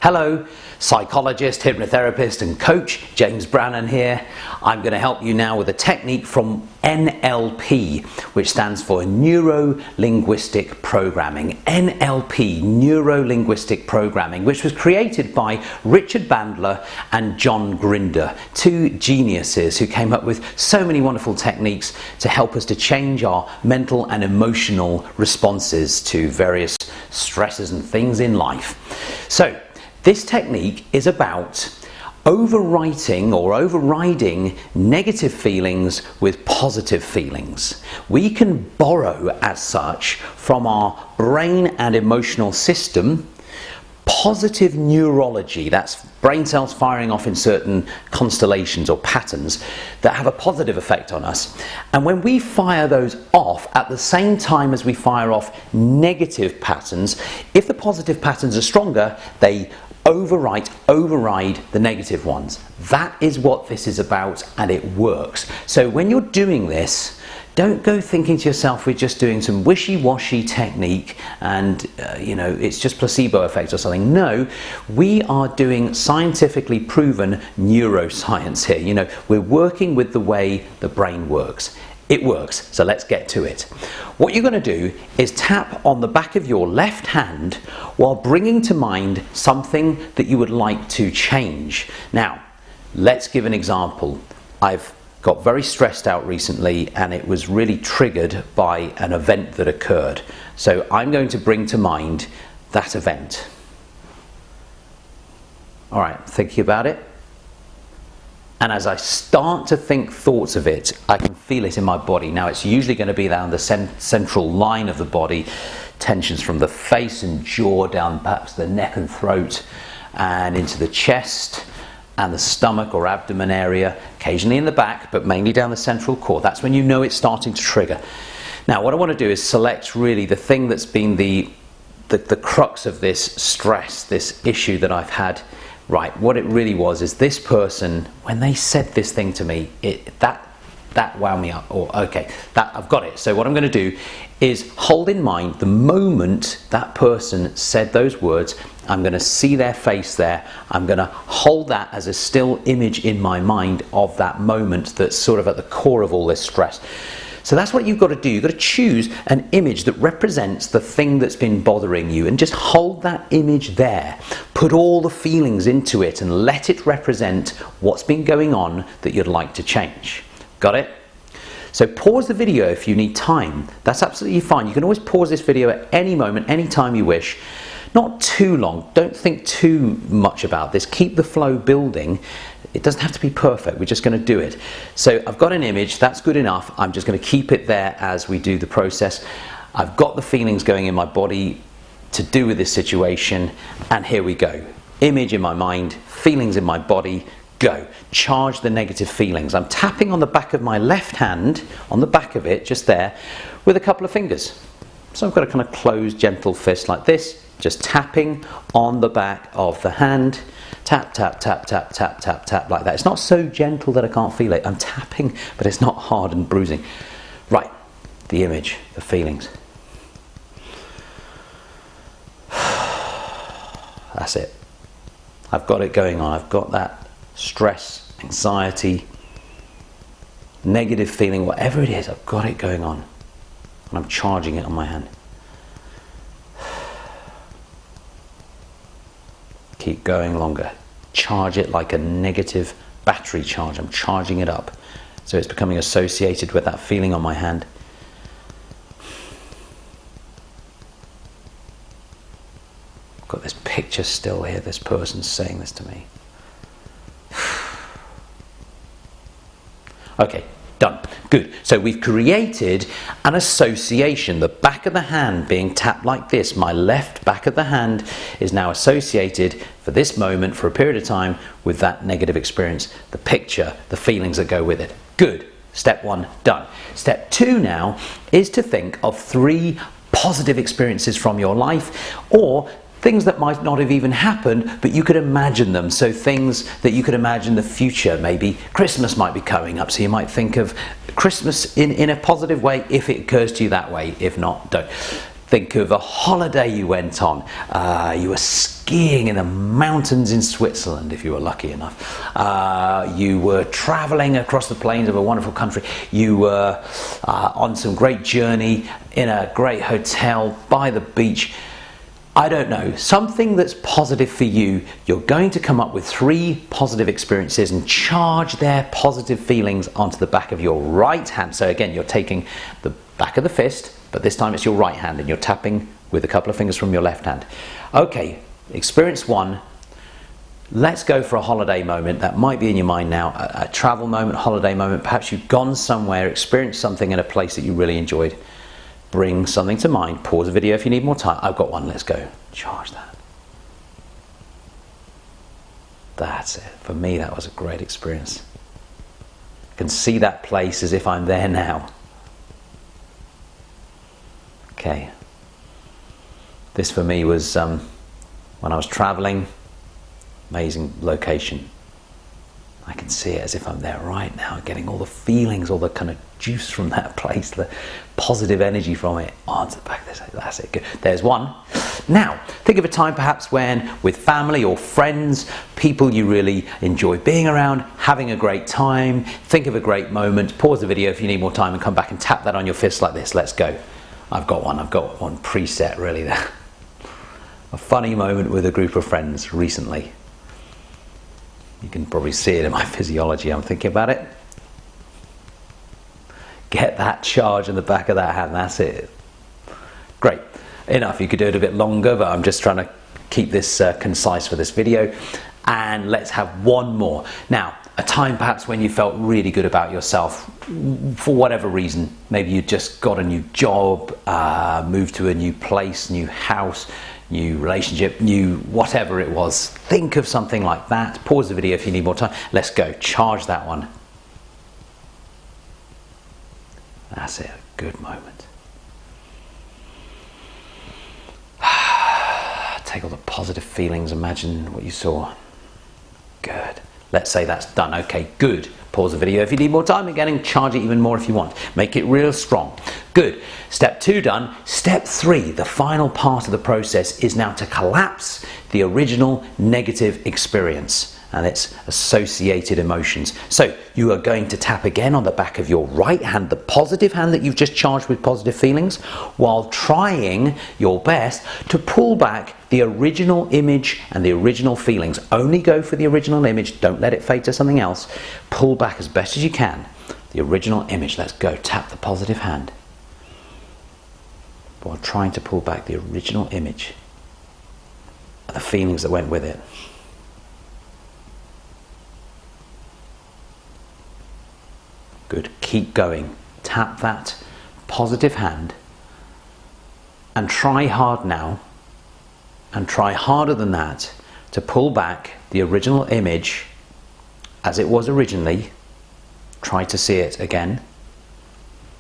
Hello, psychologist, hypnotherapist and coach James Brannan here. I'm going to help you now with a technique from NLP, which stands for Neuro-Linguistic Programming. NLP, Neuro-Linguistic Programming, which was created by Richard Bandler and John Grinder, two geniuses who came up with so many wonderful techniques to help us to change our mental and emotional responses to various stresses and things in life. So, this technique is about overwriting or overriding negative feelings with positive feelings. We can borrow, as such, from our brain and emotional system positive neurology, that's brain cells firing off in certain constellations or patterns that have a positive effect on us. And when we fire those off at the same time as we fire off negative patterns, if the positive patterns are stronger, they override the negative ones. That is what this is about, and it works. So when you're doing this, don't go thinking to yourself, we're just doing some wishy-washy technique and it's just placebo effect or something. No, we are doing scientifically proven neuroscience here. We're working with the way the brain works. It works, so let's get to it. What you're going to do is tap on the back of your left hand while bringing to mind something that you would like to change. Now, let's give an example. I've got very stressed out recently and it was really triggered by an event that occurred. So I'm going to bring to mind that event. All right, thinking about it. And as I start to think thoughts of it, I can feel it in my body. Now, it's usually going to be down the central line of the body, tensions from the face and jaw down perhaps the neck and throat and into the chest and the stomach or abdomen area, occasionally in the back, but mainly down the central core. That's when you know it's starting to trigger. Now, what I want to do is select really the thing that's been the crux of this stress, this issue that I've had. Right, what it really was is this person, when they said this thing to me, that wound me up. I've got it. So what I'm going to do is hold in mind the moment that person said those words. I'm going to see their face there. I'm going to hold that as a still image in my mind of that moment that's sort of at the core of all this stress. So that's what you've got to do. You've got to choose an image that represents the thing that's been bothering you and just hold that image there. Put all the feelings into it and let it represent what's been going on that you'd like to change. Got it? So pause the video if you need time. That's absolutely fine. You can always pause this video at any moment, any time you wish. Not too long. Don't think too much about this. Keep the flow building. It doesn't have to be perfect. We're just going to do it. So I've got an image. That's good enough. I'm just going to keep it there as we do the process. I've got the feelings going in my body to do with this situation. And here we go. Image in my mind, feelings in my body, go. Charge the negative feelings. I'm tapping on the back of my left hand, on the back of it, just there, with a couple of fingers. So I've got a kind of closed, gentle fist like this. Just tapping on the back of the hand. Tap, tap, tap, tap, tap, tap, tap, like that. It's not so gentle that I can't feel it. I'm tapping, but it's not hard and bruising. Right, the image, the feelings. That's it. I've got it going on. I've got that stress, anxiety, negative feeling, whatever it is, I've got it going on. And I'm charging it on my hand. Keep going longer. Charge it like a negative battery charge. I'm charging it up. So it's becoming associated with that feeling on my hand. I've got this picture still here. This person's saying this to me. Okay, done. Good. So we've created an association. The back of the hand being tapped like this. My left back of the hand is now associated for this moment, for a period of time, with that negative experience, the picture, the feelings that go with it. Good. Step one, done. Step two now is to think of 3 positive experiences from your life, or things that might not have even happened, but you could imagine them. So things that you could imagine the future. Maybe Christmas might be coming up, so you might think of Christmas in a positive way if it occurs to you that way. If not, don't. Think of a holiday you went on. You were skiing in the mountains in Switzerland, if you were lucky enough. You were traveling across the plains of a wonderful country. You were on some great journey in a great hotel by the beach. I don't know, something that's positive for you. You're going to come up with 3 positive experiences and charge their positive feelings onto the back of your right hand. So again, you're taking the back of the fist, but this time it's your right hand and you're tapping with a couple of fingers from your left hand. Okay, experience 1. Let's go for a holiday moment that might be in your mind now, a travel moment, holiday moment. Perhaps you've gone somewhere, experienced something in a place that you really enjoyed. Bring something to mind. Pause the video if you need more time. I've got one. Let's go. Charge that. That's it. For me, that was a great experience. I can see that place as if I'm there now. Okay. This for me was when I was traveling. Amazing location. I can see it as if I'm there right now, getting all the feelings, all the kind of juice from that place, the positive energy from it onto the back of this. That's it. Good. There's one. Now, think of a time perhaps when, with family or friends, people you really enjoy being around, having a great time. Think of a great moment. Pause the video if you need more time and come back and tap that on your fist like this. Let's go. I've got one preset really there. A funny moment with a group of friends recently. You can probably see it in my physiology. I'm thinking about it. Get that charge in the back of that hand. That's it. Great. Enough. You could do it a bit longer, but I'm just trying to keep this concise for this video. And let's have one more. Now, a time perhaps when you felt really good about yourself for whatever reason. Maybe you just got a new job, moved to a new place, new house, new relationship, new whatever it was. Think of something like that. Pause the video if you need more time. Let's go. Charge that one. That's it. A good moment. Take all the positive feelings. Imagine what you saw. Good. Let's say that's done. Okay, good. Pause the video if you need more time again and charge it even more if you want. Make it real strong. Good. Step 2 done. Step 3, the final part of the process, is now to collapse the original negative experience and its associated emotions. So you are going to tap again on the back of your right hand, the positive hand that you've just charged with positive feelings, while trying your best to pull back the original image and the original feelings. Only go for the original image. Don't let it fade to something else. Pull back as best as you can the original image. Let's go. Tap the positive hand while trying to pull back the original image and the feelings that went with it. Good. Keep going. Tap that positive hand and try hard now, and try harder than that, to pull back the original image as it was originally. Try to see it again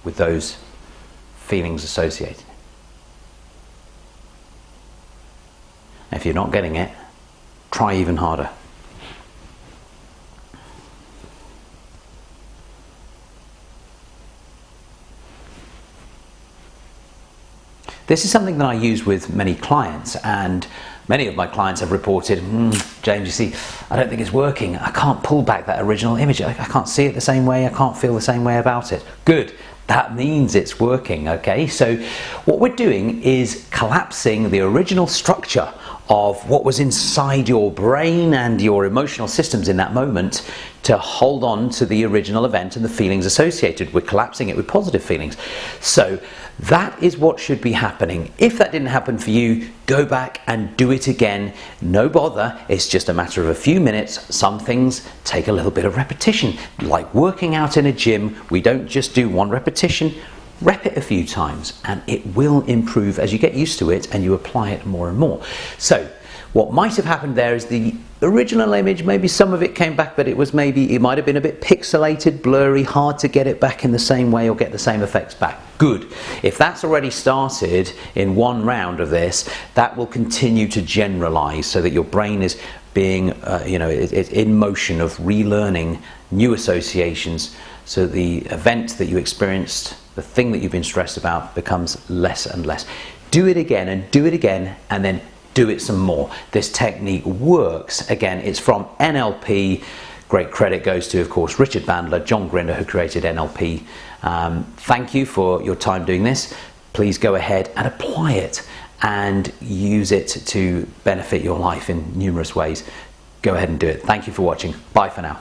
with those feelings associated. If you're not getting it, try even harder. This is something that I use with many clients, and many of my clients have reported, James, you see, I don't think it's working. I can't pull back that original image. I can't see it the same way. I can't feel the same way about it. Good. That means it's working, okay? So what we're doing is collapsing the original structure of what was inside your brain and your emotional systems in that moment to hold on to the original event and the feelings associated. We're collapsing it with positive feelings. So that is what should be happening. If that didn't happen for you, go back and do it again. No bother. It's just a matter of a few minutes. Some things take a little bit of repetition. Like working out in a gym, we don't just do one repetition. Rep it a few times and it will improve as you get used to it and you apply it more and more. So what might have happened there is the original image, maybe some of it came back, but it might have been a bit pixelated, blurry, hard to get it back in the same way or get the same effects back. Good. If that's already started in one round of this, that will continue to generalize so that your brain is being, it's in motion of relearning new associations, so the event that you experienced, the thing that you've been stressed about, becomes less and less. do it again and do it again, and then do it some more. This technique works. Again, it's from NLP. Great credit goes to, of course, Richard Bandler, John Grinder, who created NLP. Thank you for your time doing this. Please go ahead and apply it and use it to benefit your life in numerous ways. Go ahead and do it. Thank you for watching. Bye for now.